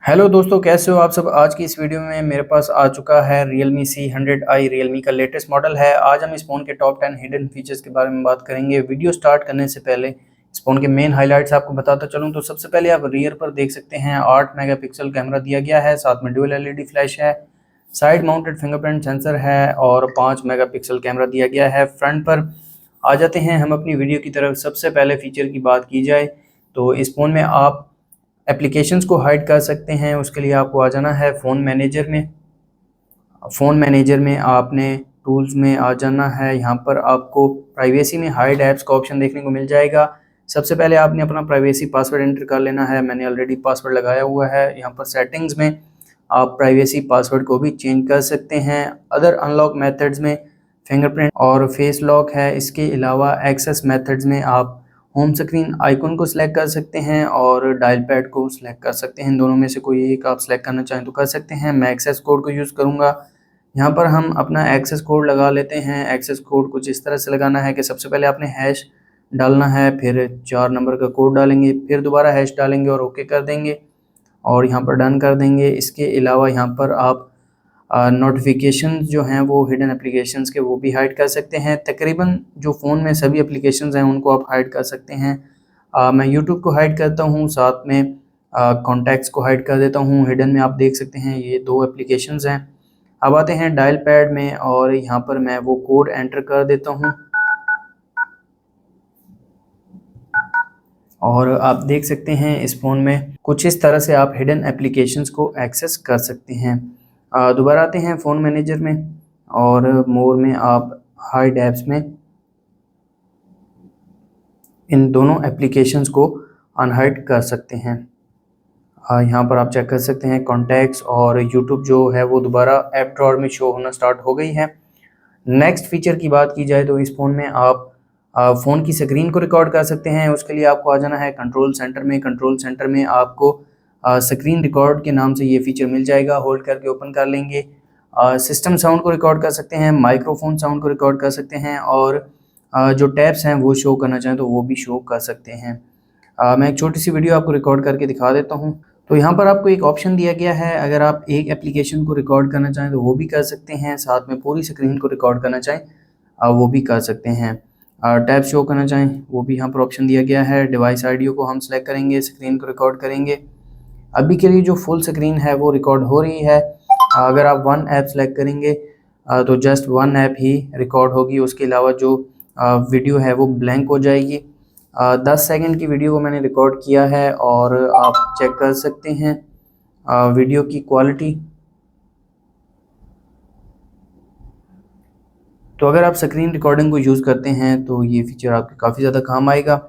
Hello दोस्तों, कैसे हो आप सब। आज की इस वीडियो में मेरे पास आ चुका है Realme C100i। Realme का लेटेस्ट मॉडल है। आज हम इस फ़ोन के टॉप 10 हिडन फीचर्स के बारे में बात करेंगे। वीडियो स्टार्ट करने से पहले इस फ़ोन के मेन हाइलाइट्स आपको बताता चलूं तो सबसे पहले आप रियर पर देख सकते हैं 8 मेगापिक्सल कैमरा दिया गया है, साथ में डुअल LED फ्लैश है, साइड माउंटेड फिंगरप्रिंट सेंसर है और 5 मेगापिक्सल कैमरा दिया गया है। फ्रंट पर आ जाते हैं हम अपनी वीडियो की तरफ। सबसे पहले फीचर की बात की जाए तो इस फ़ोन में आप एप्लीकेशंस को हाइड कर सकते हैं। उसके लिए आपको आ जाना है फ़ोन मैनेजर में। फ़ोन मैनेजर में आपने टूल्स में आ जाना है। यहाँ पर आपको प्राइवेसी में हाइड ऐप्स का ऑप्शन देखने को मिल जाएगा। सबसे पहले आपने अपना प्राइवेसी पासवर्ड एंटर कर लेना है। मैंने ऑलरेडी पासवर्ड लगाया हुआ है। यहाँ पर सेटिंग्स में आप प्राइवेसी पासवर्ड को भी चेंज कर सकते हैं। अदर अनलॉक मेथड्स में फिंगरप्रिंट और फेस लॉक है। इसके अलावा एक्सेस मेथड्स में आप होम स्क्रीन आइकन को सिलेक्ट कर सकते हैं और डायल पैड को सिलेक्ट कर सकते हैं। इन दोनों में से कोई एक आप सिलेक्ट करना चाहें तो कर सकते हैं। मैं एक्सेस कोड को यूज़ करूँगा। यहाँ पर हम अपना एक्सेस कोड लगा लेते हैं। एक्सेस कोड कुछ इस तरह से लगाना है कि सबसे पहले आपने हैश डालना है, फिर 4 नंबर का कोड डालेंगे, फिर दोबारा हैश डालेंगे और ओके कर देंगे और यहाँ पर डन कर देंगे। इसके अलावा यहाँ पर आप नोटिफिकेशन जो हैं वो हिडन एप्लीकेशंस के वो भी हाइड कर सकते हैं। तकरीबन जो फ़ोन में सभी एप्लीकेशंस हैं उनको आप हाइड कर सकते हैं। मैं यूट्यूब को हाइड करता हूँ, साथ में कॉन्टैक्ट्स को हाइड कर देता हूँ। हिडन में आप देख सकते हैं ये 2 एप्लीकेशंस हैं। अब आते हैं डायल पैड में और यहाँ पर मैं वो कोड एंटर कर देता हूँ और आप देख सकते हैं इस फ़ोन में कुछ इस तरह से आप हिडन एप्लीकेशंस को एक्सेस कर सकते हैं। दोबारा आते हैं फ़ोन मैनेजर में और मोर में आप हाइड ऐप्स में इन दोनों एप्लीकेशंस को अनहाइड कर सकते हैं। यहाँ पर आप चेक कर सकते हैं कॉन्टैक्ट्स और यूट्यूब जो है वो दोबारा ऐप ड्रॉअर में शो होना स्टार्ट हो गई है। नेक्स्ट फीचर की बात की जाए तो इस फ़ोन में आप फ़ोन की स्क्रीन को रिकॉर्ड कर सकते हैं। उसके लिए आपको आ जाना है कंट्रोल सेंटर में। कंट्रोल सेंटर में आपको स्क्रीन रिकॉर्ड के नाम से ये फीचर मिल जाएगा। होल्ड करके ओपन कर लेंगे। सिस्टम साउंड को रिकॉर्ड कर सकते हैं, माइक्रोफोन साउंड को रिकॉर्ड कर सकते हैं और जो टैब्स हैं वो शो करना चाहें तो वो भी शो कर सकते हैं। मैं एक छोटी सी वीडियो आपको रिकॉर्ड करके दिखा देता हूँ। तो यहाँ पर आपको एक ऑप्शन दिया गया है, अगर आप एक एप्लीकेशन को रिकॉर्ड करना चाहें तो वो भी कर सकते हैं, साथ में पूरी स्क्रीन को रिकॉर्ड करना चाहें वो भी कर सकते हैं। टैब शो करना चाहें वो भी यहाँ पर ऑप्शन दिया गया है। डिवाइस आईडी को हम सेलेक्ट करेंगे, स्क्रीन को रिकॉर्ड करेंगे। अभी के लिए जो फुल स्क्रीन है वो रिकॉर्ड हो रही है। अगर आप वन ऐप सेलेक्ट करेंगे तो जस्ट वन ऐप ही रिकॉर्ड होगी। उसके अलावा जो वीडियो है वो ब्लैंक हो जाएगी। 10 सेकंड की वीडियो को मैंने रिकॉर्ड किया है और आप चेक कर सकते हैं वीडियो की क्वालिटी। तो अगर आप स्क्रीन रिकॉर्डिंग को यूज़ करते हैं तो ये फीचर आपके काफ़ी ज़्यादा काम आएगा।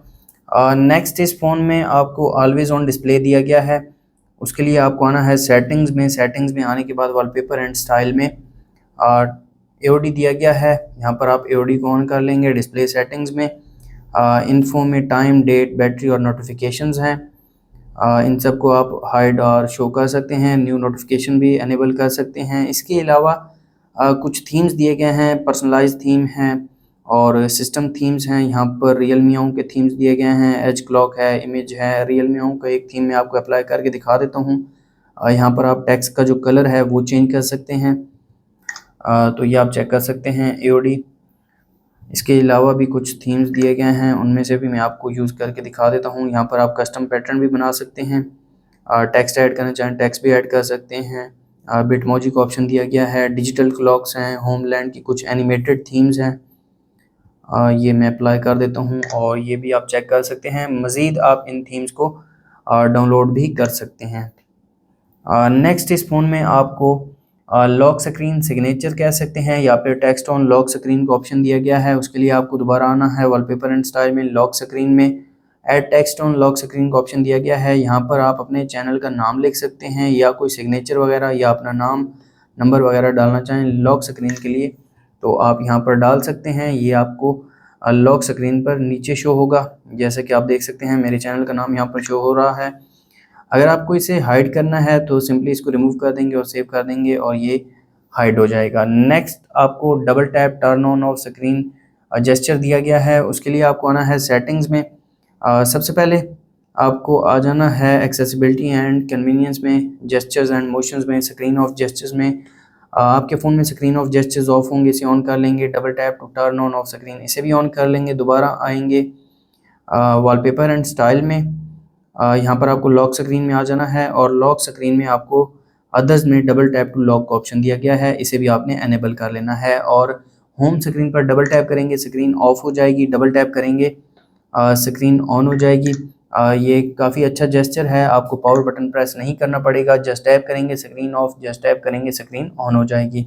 नेक्स्ट इस फ़ोन में आपको ऑलवेज़ ऑन डिस्प्ले दिया गया है। उसके लिए आपको आना है सेटिंग्स में। सेटिंग्स में आने के बाद वॉलपेपर एंड स्टाइल में AOD दिया गया है। यहाँ पर आप AOD को ऑन कर लेंगे। डिस्प्ले सेटिंग्स में इन्फो में टाइम, डेट, बैटरी और नोटिफिकेशंस हैं। इन सब को आप हाइड और शो कर सकते हैं। न्यू नोटिफिकेशन भी एनेबल कर सकते हैं। इसके अलावा कुछ थीम्स दिए गए हैं, पर्सनलाइज थीम हैं और सिस्टम थीम्स हैं। यहाँ पर रियल मी के थीम्स दिए गए हैं। एज क्लॉक है, इमेज है। रियल मी का एक थीम मैं आपको अप्लाई करके दिखा देता हूँ। यहाँ पर आप टेक्स्ट का जो कलर है वो चेंज कर सकते हैं। तो ये आप चेक कर सकते हैं AOD। इसके अलावा भी कुछ थीम्स दिए गए हैं, उनमें से भी मैं आपको यूज़ करके दिखा देता हूँ। यहाँ पर आप कस्टम पैटर्न भी बना सकते हैं। टेक्स्ट ऐड करना चाहें टेक्स्ट भी ऐड कर सकते हैं। बिटमोजी का ऑप्शन दिया गया है। डिजिटल क्लॉक्स हैं। होमलैंड की कुछ एनिमेटेड थीम्स हैं। ये मैं अप्लाई कर देता हूँ और ये भी आप चेक कर सकते हैं। मज़ीद आप इन थीम्स को डाउनलोड भी कर सकते हैं। नेक्स्ट इस फ़ोन में आपको लॉक स्क्रीन सिग्नेचर कह सकते हैं या फिर टेक्स्ट ऑन लॉक स्क्रीन का ऑप्शन दिया गया है। उसके लिए आपको दोबारा आना है वॉलपेपर एंड स्टाइल में। लॉक स्क्रीन में add text on lock screen का ऑप्शन दिया गया है। यहाँ पर आप अपने चैनल का नाम लिख सकते हैं या कोई सिग्नेचर वगैरह या अपना नाम, नंबर वगैरह डालना चाहें लॉक स्क्रीन के लिए तो आप यहाँ पर डाल सकते हैं। ये आपको लॉक स्क्रीन पर नीचे शो होगा। जैसे कि आप देख सकते हैं मेरे चैनल का नाम यहाँ पर शो हो रहा है। अगर आपको इसे हाइड करना है तो सिंपली इसको रिमूव कर देंगे और सेव कर देंगे और ये हाइड हो जाएगा। नेक्स्ट आपको double tap turn on off screen gesture दिया गया है। उसके लिए आपको आना है सेटिंग्स में। सबसे पहले आपको आ जाना है एक्सेसिबिलिटी एंड कन्वीनियंस में, जेस्चर्स एंड मोशंस में, स्क्रीन ऑफ जेस्चर्स में। आपके फ़ोन में स्क्रीन ऑफ जेस्चर्स ऑफ होंगे, इसे ऑन कर लेंगे। Double tap to turn on off screen, इसे भी ऑन कर लेंगे। दोबारा आएंगे वॉलपेपर एंड स्टाइल में। यहाँ पर आपको लॉक स्क्रीन में आ जाना है और लॉक स्क्रीन में आपको अदर्स में डबल टैप टू लॉक का ऑप्शन दिया गया है, इसे भी आपने एनेबल कर लेना है। और होम स्क्रीन पर डबल टैप करेंगे, स्क्रीन ऑफ हो जाएगी। डबल टैप करेंगे, स्क्रीन ऑन हो जाएगी। ये काफ़ी अच्छा जेस्चर है, आपको पावर बटन प्रेस नहीं करना पड़ेगा। जस्ट टैप करेंगे स्क्रीन ऑफ, जस्ट टैप करेंगे स्क्रीन ऑन हो जाएगी।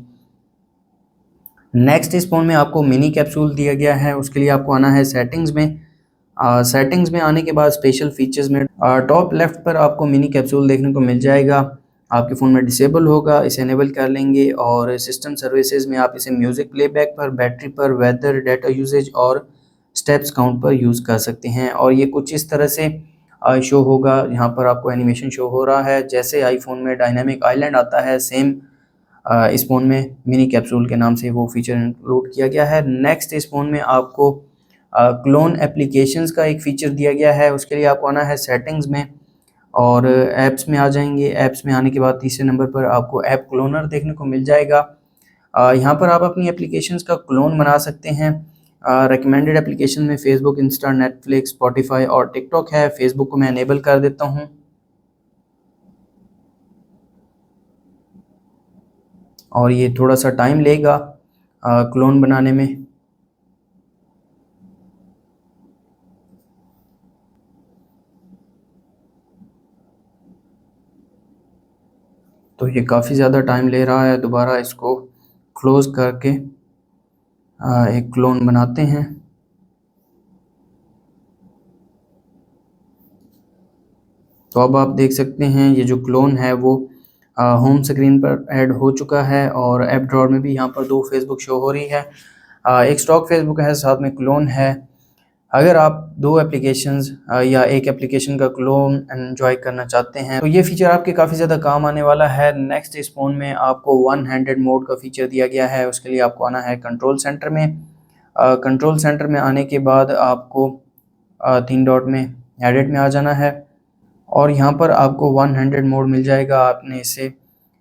नेक्स्ट इस फ़ोन में आपको मिनी कैप्सूल दिया गया है, उसके लिए आपको आना है सेटिंग्स में। सेटिंग्स में आने के बाद स्पेशल फीचर्स में टॉप लेफ्ट पर आपको मिनी कैप्सूल देखने को मिल जाएगा। आपके फ़ोन में डिसेबल होगा, इसे इनेबल कर लेंगे। और सिस्टम सर्विसेज में आप इसे म्यूज़िक प्लेबैक पर, बैटरी पर, वेदर, डाटा यूसेज और स्टेप्स काउंट पर यूज़ कर सकते हैं। और ये कुछ इस तरह से शो होगा। यहाँ पर आपको एनिमेशन शो हो रहा है, जैसे आईफोन में डायनामिक आइलैंड आता है, सेम इस फ़ोन में मिनी कैप्सूल के नाम से वो फीचर इंक्लूड किया गया है। नेक्स्ट इस फ़ोन में आपको क्लोन एप्लीकेशंस का एक फ़ीचर दिया गया है, उसके लिए आपको आना है सेटिंग्स में और ऐप्स में आ जाएंगे। ऐप्स में आने के बाद तीसरे नंबर पर आपको ऐप क्लोनर देखने को मिल जाएगा। यहाँ पर आप अपनी एप्लीकेशंस का क्लोन बना सकते हैं। रिकमेंडेड एप्लीकेशन में फेसबुक, इंस्टा, नेटफ्लिक्स, स्पॉटिफाई और टिकटॉक है। फेसबुक को मैं इनेबल कर देता हूँ और ये थोड़ा सा टाइम लेगा क्लोन बनाने में। तो ये काफ़ी ज़्यादा टाइम ले रहा है। दोबारा इसको क्लोज़ करके एक क्लोन बनाते हैं। तो अब आप देख सकते हैं ये जो क्लोन है वो होम स्क्रीन पर ऐड हो चुका है और ऐप ड्रॉअर में भी यहाँ पर 2 फेसबुक शो हो रही है। एक स्टॉक फेसबुक है, साथ में क्लोन है। अगर आप 2 एप्लीकेशंस या एक एप्लीकेशन का क्लोन एन्जॉय करना चाहते हैं तो ये फ़ीचर आपके काफ़ी ज़्यादा काम आने वाला है। नेक्स्ट इस फ़ोन में आपको वन हैंडेड मोड का फ़ीचर दिया गया है, उसके लिए आपको आना है कंट्रोल सेंटर में। कंट्रोल सेंटर में आने के बाद आपको 3 डॉट में एडिट में आ जाना है और यहाँ पर आपको वन हैंडेड मोड मिल जाएगा, आपने इसे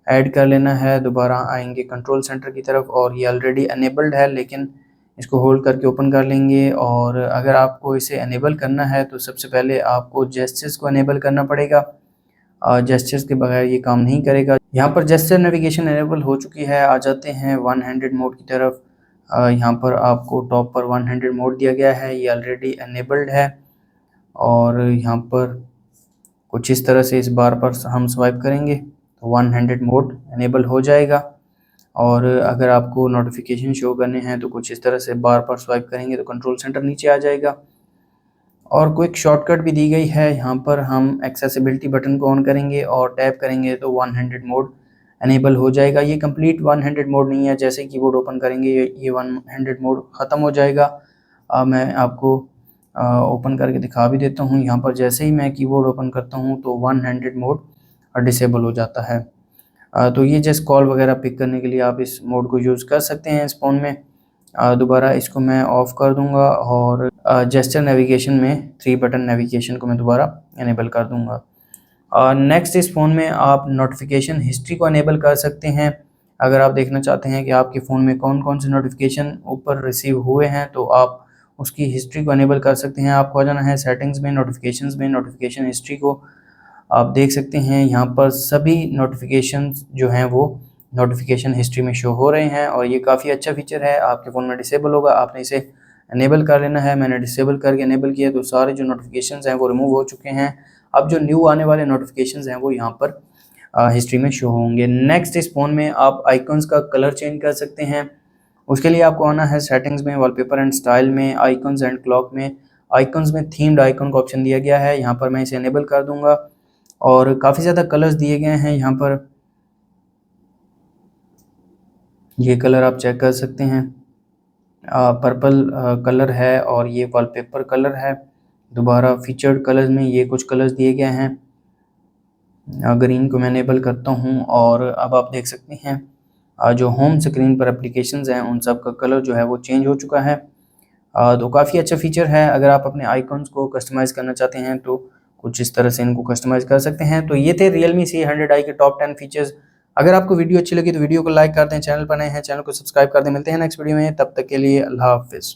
ऐड कर लेना है। दोबारा आएंगे कंट्रोल सेंटर की तरफ और ये ऑलरेडी अनेबल्ड है, लेकिन इसको होल्ड करके ओपन कर लेंगे। और अगर आपको इसे अनेबल करना है तो सबसे पहले आपको जेस्चर्स को अनेबल करना पड़ेगा। जेस्चर्स के बगैर ये काम नहीं करेगा। यहाँ पर जेस्चर नेविगेशन अनेबल हो चुकी है। आ जाते हैं वन हैंडेड मोड की तरफ। यहाँ पर आपको टॉप पर वन हैंडेड मोड दिया गया है, ये ऑलरेडी अनेबल्ड है। और यहाँ पर कुछ इस तरह से इस बार पर हम स्वाइप करेंगे तो वन हैंडेड मोड इनेबल हो जाएगा। और अगर आपको नोटिफिकेशन शो करने हैं तो कुछ इस तरह से बार पर स्वाइप करेंगे तो कंट्रोल सेंटर नीचे आ जाएगा। और क्विक शॉर्टकट भी दी गई है, यहाँ पर हम एक्सेसिबिलिटी बटन को ऑन करेंगे और टैप करेंगे तो वन हैंडेड मोड इनेबल हो जाएगा। ये कंप्लीट वन हैंडेड मोड नहीं है, जैसे कीबोर्ड ओपन करेंगे ये वन हैंडेड मोड ख़त्म हो जाएगा। मैं आपको ओपन करके दिखा भी देता हूँ। यहाँ पर जैसे ही मैं कीबोर्ड ओपन करता हूँ तो वन हैंडेड मोड डिसेबल हो जाता है। तो ये जस्ट कॉल वगैरह पिक करने के लिए आप इस मोड को यूज़ कर सकते हैं इस फ़ोन में। दोबारा इसको मैं ऑफ़ कर दूंगा और जेस्चर नेविगेशन में 3 बटन नेविगेशन को मैं दोबारा इनेबल कर दूंगा। नेक्स्ट इस फ़ोन में आप नोटिफिकेशन हिस्ट्री को इनेबल कर सकते हैं। अगर आप देखना चाहते हैं कि आपके फ़ोन में कौन कौन से नोटिफिकेशन ऊपर रिसीव हुए हैं तो आप उसकी हिस्ट्री को इनेबल कर सकते हैं। आपको आ जाना है सेटिंग्स में, नोटिफिकेशंस में। नोटिफिकेशन हिस्ट्री को आप देख सकते हैं, यहाँ पर सभी नोटिफिकेशंस जो हैं वो नोटिफिकेशन हिस्ट्री में शो हो रहे हैं और ये काफ़ी अच्छा फीचर है। आपके फ़ोन में डिसेबल होगा, आपने इसे इनेबल कर लेना है। मैंने डिसेबल करके इनेबल किया तो सारे जो नोटिफिकेशंस हैं वो रिमूव हो चुके हैं। अब जो न्यू आने वाले नोटिफिकेशंस हैं वो यहाँ पर हिस्ट्री में शो होंगे। नेक्स्ट इस फ़ोन में आप आइकन्स का कलर चेंज कर सकते हैं। उसके लिए आपको आना है सेटिंग्स में, वॉलपेपर एंड स्टाइल में, आइकन्स एंड क्लॉक में। आइकन्स में थीम्ड आइकन का ऑप्शन दिया गया है, यहाँ पर मैं इसे इनेबल कर दूंगा। और काफ़ी ज़्यादा कलर्स दिए गए हैं यहाँ पर, ये कलर आप चेक कर सकते हैं। पर्पल कलर है और ये वॉलपेपर कलर है। दोबारा फीचर्ड कलर्स में ये कुछ कलर्स दिए गए हैं। ग्रीन को मैं इनेबल करता हूँ और अब आप देख सकते हैं जो होम स्क्रीन पर एप्लीकेशंस हैं उन सब का कलर जो है वो चेंज हो चुका है। तो काफ़ी अच्छा फीचर है। अगर आप अपने आइकन्स को कस्टमाइज़ करना चाहते हैं तो कुछ इस तरह से इनको कस्टमाइज़ कर सकते हैं। तो ये थे Realme C100i के टॉप 10 फीचर्स। अगर आपको वीडियो अच्छी लगी तो वीडियो को लाइक कर दें, चैनल पर नए हैं चैनल को सब्सक्राइब कर दें। मिलते हैं नेक्स्ट वीडियो में, तब तक के लिए अल्लाह हाफ़िज़।